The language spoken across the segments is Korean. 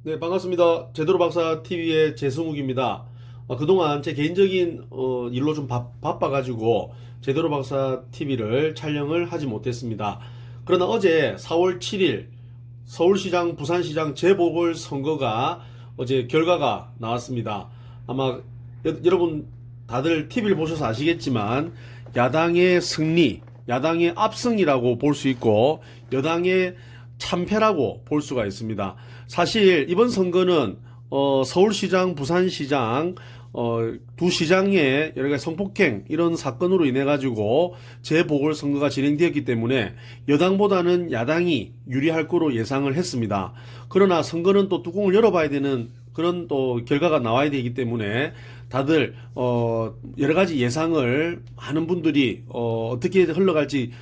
네, 반갑습니다. 제대로 박사 TV의 재승욱입니다. 그동안 제 개인적인 일로 좀 바빠가지고 제대로 박사 TV를 촬영을 하지 못했습니다. 그러나 어제 4월 7일 서울시장, 부산시장 재보궐선거가 어제 결과가 나왔습니다. 아마 여러분 다들 TV를 보셔서 아시겠지만 야당의 승리, 야당의 압승이라고 볼 수 있고 여당의 참패라고 볼 수가 있습니다. 사실 이번 선거는 서울시장, 부산시장 두 시장의 여러 가지 성폭행 이런 사건으로 인해 가지고 재보궐선거가 진행되었기 때문에 여당보다는 야당이 유리할 거로 예상을 했습니다. 그러나 선거는 또 뚜껑을 열어봐야 되는 그런 또 결과가 나와야 되기 때문에 다들 여러 가지 예상을 많은 분들이 어떻게 흘러갈지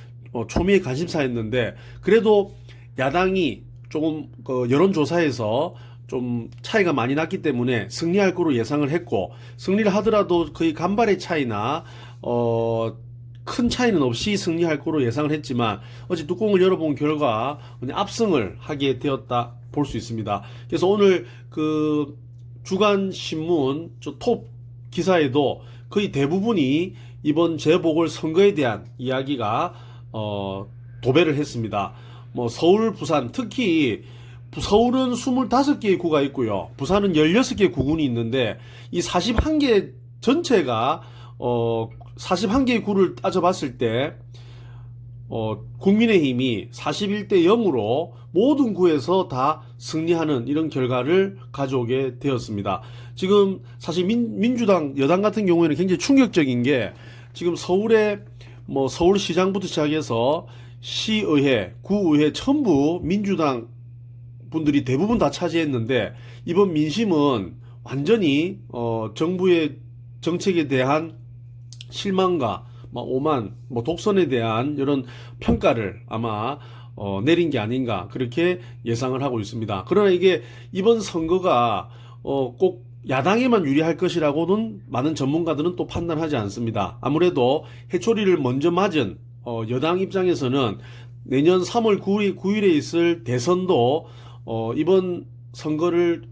초미의 관심사였는데 그래도 야당이 조금 여론조사에서 좀 차이가 많이 났기 때문에 승리할 거로 예상을 했고 승리를 하더라도 거의 간발의 차이나 큰 차이는 없이 승리할 거로 예상을 했지만 어제 뚜껑을 열어본 결과 압승을 하게 되었다 볼 수 있습니다. 그래서 오늘 그 주간 신문 톱 기사에도 거의 대부분이 이번 재보궐 선거에 대한 이야기가 도배를 했습니다. 뭐 서울, 부산 특히 서울은 25개의 구가 있고요. 부산은 16개 구군이 있는데 이 41개 전체가 41개의 구를 따져봤을 때 국민의힘이 41대 0으로 모든 구에서 다 승리하는 이런 결과를 가져오게 되었습니다. 지금 사실 민주당 여당 같은 경우에는 굉장히 충격적인 게 지금 서울에 뭐 서울시장부터 시작해서 시의회, 구의회 전부 민주당 분들이 대부분 다 차지했는데 이번 민심은 완전히 정부의 정책에 대한 실망과 오만, 독선에 대한 이런 평가를 아마 내린 게 아닌가 그렇게 예상을 하고 있습니다. 그러나 이게 이번 선거가 꼭 야당에만 유리할 것이라고는 많은 전문가들은 또 판단하지 않습니다. 아무래도 해초리를 먼저 맞은 여당 입장에서는 내년 3월 9일에 있을 대선도 이번 선거를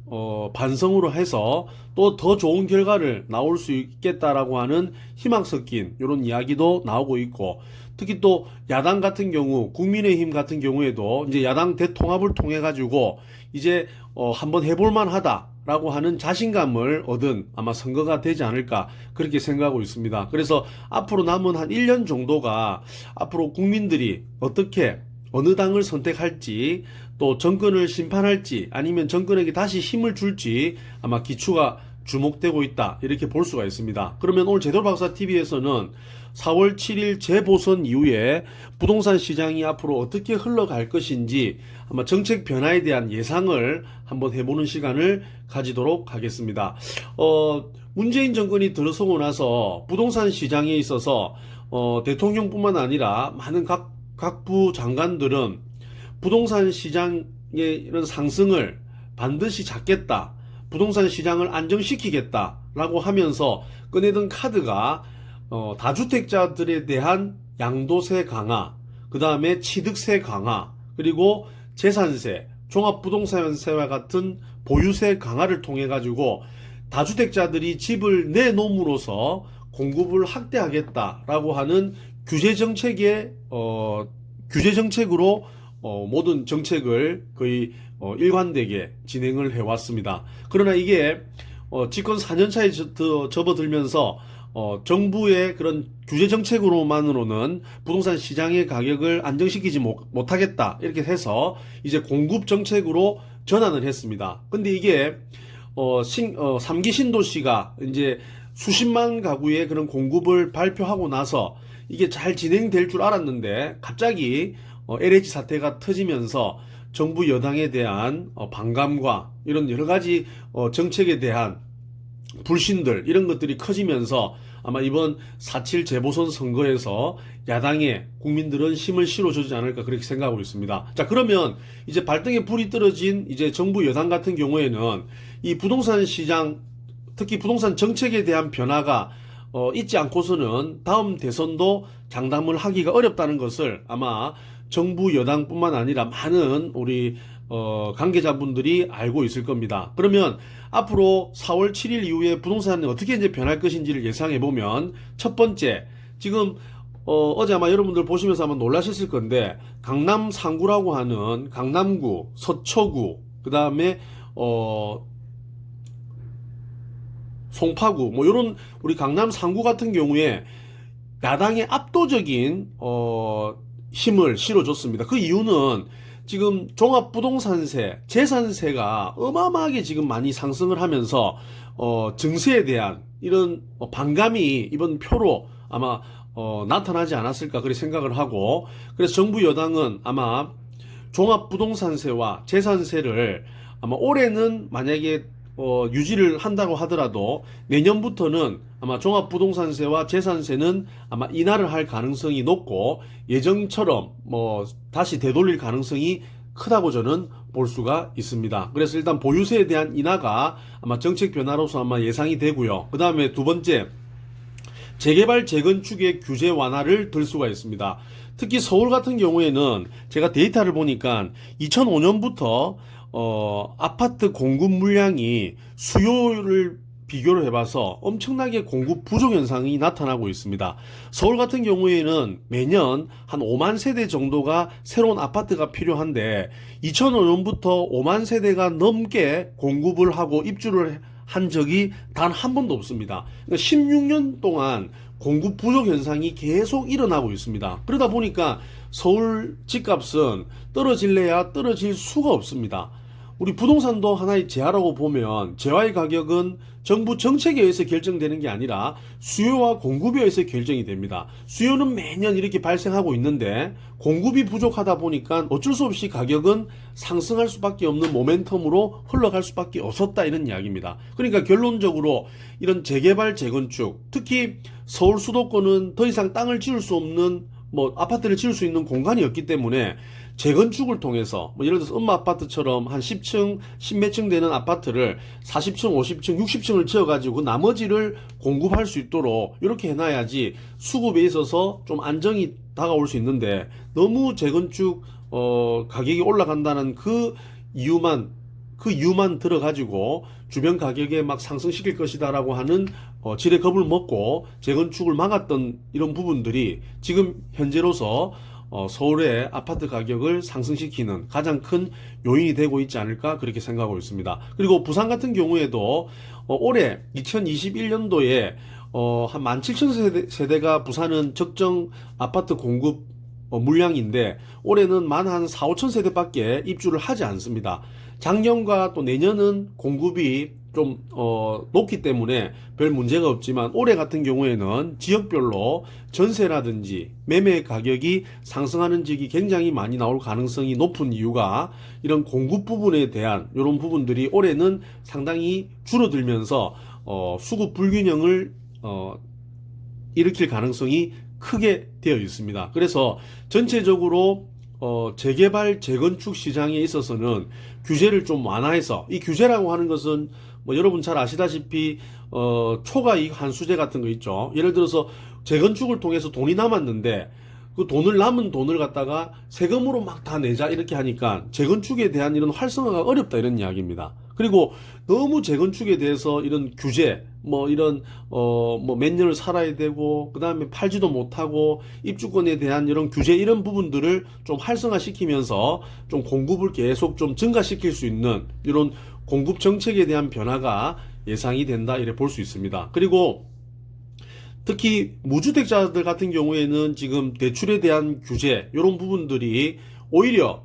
반성으로 해서 또 더 좋은 결과를 나올 수 있겠다라고 하는 희망 섞인 이런 이야기도 나오고 있고 특히 또 야당 같은 경우 국민의힘 같은 경우에도 이제 야당 대통합을 통해 가지고 이제 한번 해볼 만하다라고 하는 자신감을 얻은 아마 선거가 되지 않을까 그렇게 생각하고 있습니다. 그래서 앞으로 남은 한 1년 정도가 앞으로 국민들이 어떻게 어느 당을 선택할지 또 정권을 심판할지 아니면 정권에게 다시 힘을 줄지 아마 기추가 주목되고 있다 이렇게 볼 수가 있습니다. 그러면 오늘 제대로 박사 TV에서는 4월 7일 재보선 이후에 부동산 시장이 앞으로 어떻게 흘러갈 것인지 아마 정책 변화에 대한 예상을 한번 해보는 시간을 가지도록 하겠습니다. 문재인 정권이 들어서고 나서 부동산 시장에 있어서 대통령뿐만 아니라 많은 각부 장관들은 부동산 시장의 이런 상승을 반드시 잡겠다. 부동산 시장을 안정시키겠다라고 하면서 꺼내던 카드가 다주택자들에 대한 양도세 강화, 그 다음에 취득세 강화, 그리고 재산세, 종합부동산세와 같은 보유세 강화를 통해 가지고 다주택자들이 집을 내놓음으로써 공급을 확대하겠다라고 하는 규제 정책으로 모든 정책을 거의 일관되게 진행을 해왔습니다. 그러나 이게 집권 4년차에 접어들면서 정부의 그런 규제 정책으로만으로는 부동산 시장의 가격을 안정시키지 못하겠다 이렇게 해서 이제 공급 정책으로 전환을 했습니다. 근데 이게 3기 신도시가 이제 수십만 가구의 그런 공급을 발표하고 나서 이게 잘 진행될 줄 알았는데 갑자기 LH 사태가 터지면서 정부 여당에 대한 반감과 이런 여러 가지 정책에 대한 불신들 이런 것들이 커지면서 아마 이번 4.7 재보선 선거에서 야당에 국민들은 힘을 실어주지 않을까 그렇게 생각하고 있습니다. 자, 그러면 이제 발등에 불이 떨어진 이제 정부 여당 같은 경우에는 이 부동산 시장 특히 부동산 정책에 대한 변화가 있지 않고서는 다음 대선도 장담을 하기가 어렵다는 것을 아마 정부 여당뿐만 아니라 많은 우리 관계자분들이 알고 있을 겁니다. 그러면 앞으로 4월 7일 이후에 부동산이 어떻게 이제 변할 것인지를 예상해 보면, 첫 번째, 지금 어제 아마 여러분들 보시면서 아마 놀라셨을 건데, 강남 상구라고 하는 강남구, 서초구, 그 다음에 송파구, 뭐 이런 우리 강남 상구 같은 경우에 야당의 압도적인 힘을 실어줬습니다. 그 이유는 지금 종합부동산세, 재산세가 어마어마하게 지금 많이 상승을 하면서 증세에 대한 이런 반감이 이번 표로 아마 나타나지 않았을까 그렇게 생각을 하고, 그래서 정부 여당은 아마 종합부동산세와 재산세를 아마 올해는 만약에 유지를 한다고 하더라도 내년부터는 아마 종합부동산세와 재산세는 아마 인하를 할 가능성이 높고, 예정처럼 뭐 다시 되돌릴 가능성이 크다고 저는 볼 수가 있습니다. 그래서 일단 보유세에 대한 인하가 아마 정책 변화로서 아마 예상이 되고요. 그 다음에 두 번째, 재개발 재건축의 규제 완화를 들 수가 있습니다. 특히 서울 같은 경우에는 제가 데이터를 보니까 2005년부터 아파트 공급 물량이 수요를 비교를 해봐서 엄청나게 공급 부족 현상이 나타나고 있습니다. 서울 같은 경우에는 매년 한 5만 세대 정도가 새로운 아파트가 필요한데, 2005년부터 5만 세대가 넘게 공급을 하고 입주를 한 적이 단 한 번도 없습니다. 그러니까 16년 동안 공급 부족 현상이 계속 일어나고 있습니다. 그러다 보니까 서울 집값은 떨어질래야 떨어질 수가 없습니다. 우리 부동산도 하나의 재화라고 보면, 재화의 가격은 정부 정책에 의해서 결정되는 게 아니라 수요와 공급에 의해서 결정이 됩니다. 수요는 매년 이렇게 발생하고 있는데 공급이 부족하다 보니까 어쩔 수 없이 가격은 상승할 수밖에 없는 모멘텀으로 흘러갈 수밖에 없었다, 이런 이야기입니다. 그러니까 결론적으로 이런 재개발 재건축, 특히 서울 수도권은 더 이상 땅을 지을 수 없는, 뭐 아파트를 지을 수 있는 공간이 없기 때문에 재건축을 통해서, 뭐 예를 들어서 음마 아파트처럼 한 10층, 10몇 층 되는 아파트를 40층, 50층, 60층을 지어가지고 나머지를 공급할 수 있도록 이렇게 해놔야지 수급에 있어서 좀 안정이 다가올 수 있는데, 너무 재건축 가격이 올라간다는 그 이유만 들어가지고 주변 가격에 막 상승시킬 것이다라고 하는 지레 겁을 먹고 재건축을 막았던 이런 부분들이 지금 현재로서 서울의 아파트 가격을 상승시키는 가장 큰 요인이 되고 있지 않을까 그렇게 생각하고 있습니다. 그리고 부산 같은 경우에도 올해 2021년도에 한 17,000세대가 부산은 적정 아파트 공급 물량인데, 올해는 만 한 4, 5천 세대밖에 입주를 하지 않습니다. 작년과 또 내년은 공급이 좀 높기 때문에 별 문제가 없지만, 올해 같은 경우에는 지역별로 전세라든지 매매 가격이 상승하는 지역이 굉장히 많이 나올 가능성이 높은 이유가, 이런 공급 부분에 대한 이런 부분들이 올해는 상당히 줄어들면서 수급 불균형을 일으킬 가능성이 크게 되어 있습니다. 그래서 전체적으로 재개발 재건축 시장에 있어서는 규제를 좀 완화해서, 이 규제라고 하는 것은 뭐 여러분 잘 아시다시피 초과이익 환수제 같은 거 있죠. 예를 들어서 재건축을 통해서 돈이 남았는데 그 남은 돈을 갖다가 세금으로 막 다 내자 이렇게 하니까 재건축에 대한 이런 활성화가 어렵다, 이런 이야기입니다. 그리고 너무 재건축에 대해서 이런 규제, 뭐 이런 뭐 몇 년을 살아야 되고 그 다음에 팔지도 못하고 입주권에 대한 이런 규제, 이런 부분들을 좀 활성화시키면서 좀 공급을 계속 좀 증가시킬 수 있는 이런 공급 정책에 대한 변화가 예상이 된다, 이렇게 볼 수 있습니다. 그리고 특히 무주택자들 같은 경우에는 지금 대출에 대한 규제, 이런 부분들이 오히려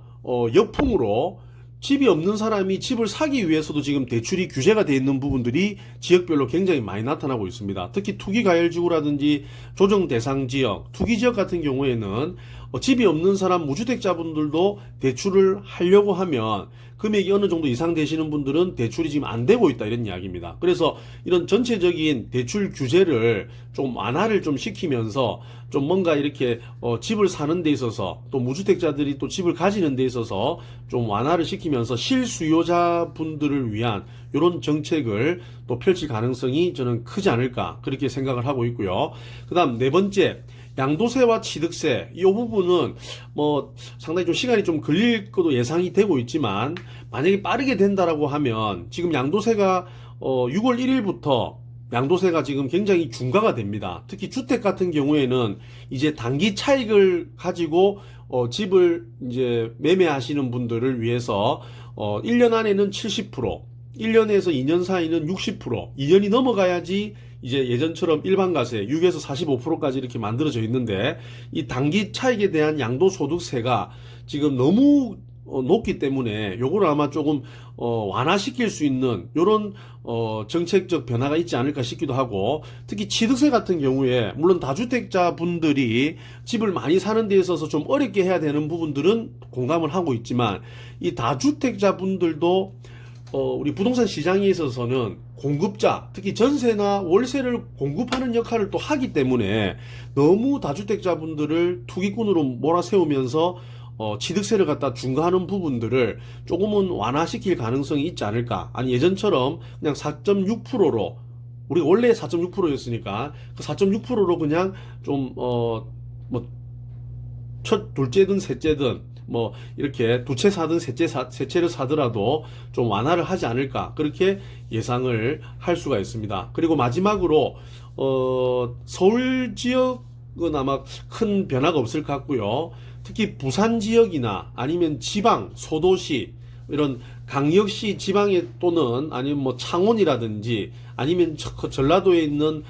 역풍으로 집이 없는 사람이 집을 사기 위해서도 지금 대출이 규제가 되어 있는 부분들이 지역별로 굉장히 많이 나타나고 있습니다. 특히 투기과열지구라든지 조정 대상 지역, 투기 지역 같은 경우에는 집이 없는 사람 무주택자분들도 대출을 하려고 하면 금액이 어느 정도 이상 되시는 분들은 대출이 지금 안 되고 있다, 이런 이야기입니다. 그래서 이런 전체적인 대출 규제를 좀 완화를 좀 시키면서 좀 뭔가 이렇게 집을 사는 데 있어서, 또 무주택자들이 또 집을 가지는 데 있어서 좀 완화를 시키면서 실수요자분들을 위한 이런 정책을 또 펼칠 가능성이 저는 크지 않을까 그렇게 생각을 하고 있고요. 그 다음 네 번째, 양도세와 취득세 이 부분은 뭐 상당히 좀 시간이 좀 걸릴 것도 예상이 되고 있지만 만약에 빠르게 된다라고 하면 지금 양도세가 6월 1일부터 양도세가 지금 굉장히 중과가 됩니다. 특히 주택 같은 경우에는 이제 단기 차익을 가지고 집을 이제 매매하시는 분들을 위해서 1년 안에는 70%, 1년에서 2년 사이는 60%, 2년이 넘어가야지 이제 예전처럼 일반가세 6에서 45%까지 이렇게 만들어져 있는데 이 단기 차익에 대한 양도소득세가 지금 너무 높기 때문에 요거를 아마 조금 완화시킬 수 있는 요런 정책적 변화가 있지 않을까 싶기도 하고, 특히 취득세 같은 경우에 물론 다주택자 분들이 집을 많이 사는 데 있어서 좀 어렵게 해야 되는 부분들은 공감을 하고 있지만 이 다주택자 분들도 우리 부동산 시장에 있어서는 공급자, 특히 전세나 월세를 공급하는 역할을 또 하기 때문에 너무 다주택자분들을 투기꾼으로 몰아세우면서 취득세를 갖다 중과하는 부분들을 조금은 완화시킬 가능성이 있지 않을까. 아니 예전처럼 그냥 4.6%로, 우리가 원래 4.6%였으니까 그 4.6%로 그냥 좀 둘째든 셋째든 뭐 이렇게 두 채 사든 세 채를 사더라도 좀 완화를 하지 않을까, 그렇게 예상을 할 수가 있습니다. 그리고 마지막으로 서울 지역은 아마 큰 변화가 없을 것 같고요. 특히 부산 지역이나 아니면 지방 소도시 이런 광역시 지방에 또는 아니면 뭐 창원이라든지 아니면 전라도에 있는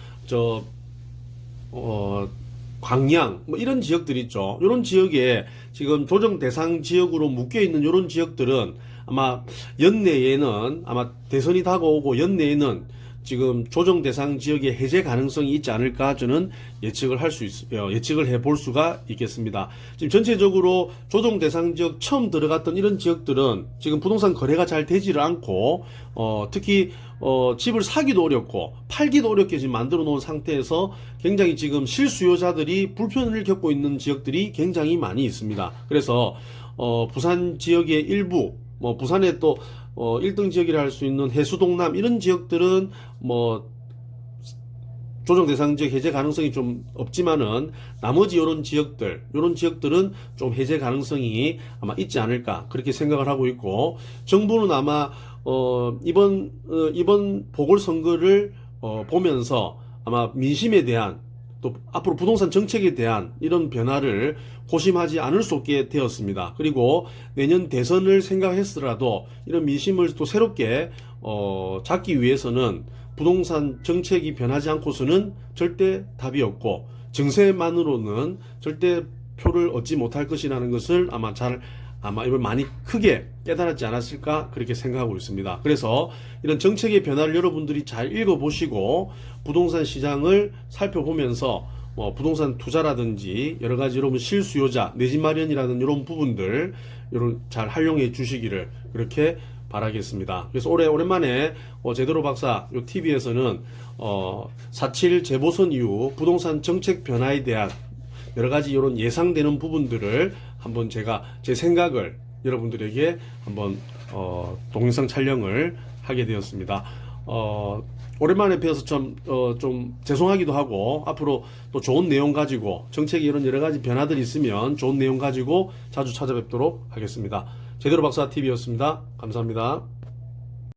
광양 뭐 이런 지역들 있죠. 이런 지역에 지금 조정 대상 지역으로 묶여 있는 이런 지역들은 아마 연내에는, 아마 대선이 다가오고 연내에는 지금 조정 대상 지역의 해제 가능성이 있지 않을까 저는 예측을 예측을 해볼 수가 있겠습니다. 지금 전체적으로 조정 대상 지역 처음 들어갔던 이런 지역들은 지금 부동산 거래가 잘 되지를 않고 특히 집을 사기도 어렵고 팔기도 어렵게 지금 만들어 놓은 상태에서 굉장히 지금 실수요자들이 불편을 겪고 있는 지역들이 굉장히 많이 있습니다. 그래서 부산 지역의 일부, 뭐 부산에 또 1등 지역이라 할 수 있는 해수동남 이런 지역들은 뭐 조정 대상 지역 해제 가능성이 좀 없지만은 나머지 이런 지역들은 좀 해제 가능성이 아마 있지 않을까 그렇게 생각을 하고 있고, 정부는 아마 이번 보궐선거를 보면서 아마 민심에 대한, 또 앞으로 부동산 정책에 대한 이런 변화를 고심하지 않을 수 없게 되었습니다. 그리고 내년 대선을 생각했더라도 이런 민심을 또 새롭게 잡기 위해서는 부동산 정책이 변하지 않고서는 절대 답이 없고 증세만으로는 절대 표를 얻지 못할 것이라는 것을 아마 이걸 많이 크게 깨달았지 않았을까 그렇게 생각하고 있습니다. 그래서 이런 정책의 변화를 여러분들이 잘 읽어보시고 부동산 시장을 살펴보면서 부동산 투자라든지 여러 가지 여러분 실수요자, 내 집 마련이라는 이런 부분들 이런 잘 활용해 주시기를 그렇게 바라겠습니다. 그래서 오랜만에 제대로 박사 요 TV에서는 4.7 재보선 이후 부동산 정책 변화에 대한 여러 가지 이런 예상되는 부분들을 한번 제가 제 생각을 여러분들에게 한번 동영상 촬영을 하게 되었습니다. 오랜만에 뵈어서 좀 죄송하기도 하고, 앞으로 또 좋은 내용 가지고 정책에 이런 여러 가지 변화들이 있으면 좋은 내용 가지고 자주 찾아뵙도록 하겠습니다. 제대로 박사 TV였습니다. 감사합니다.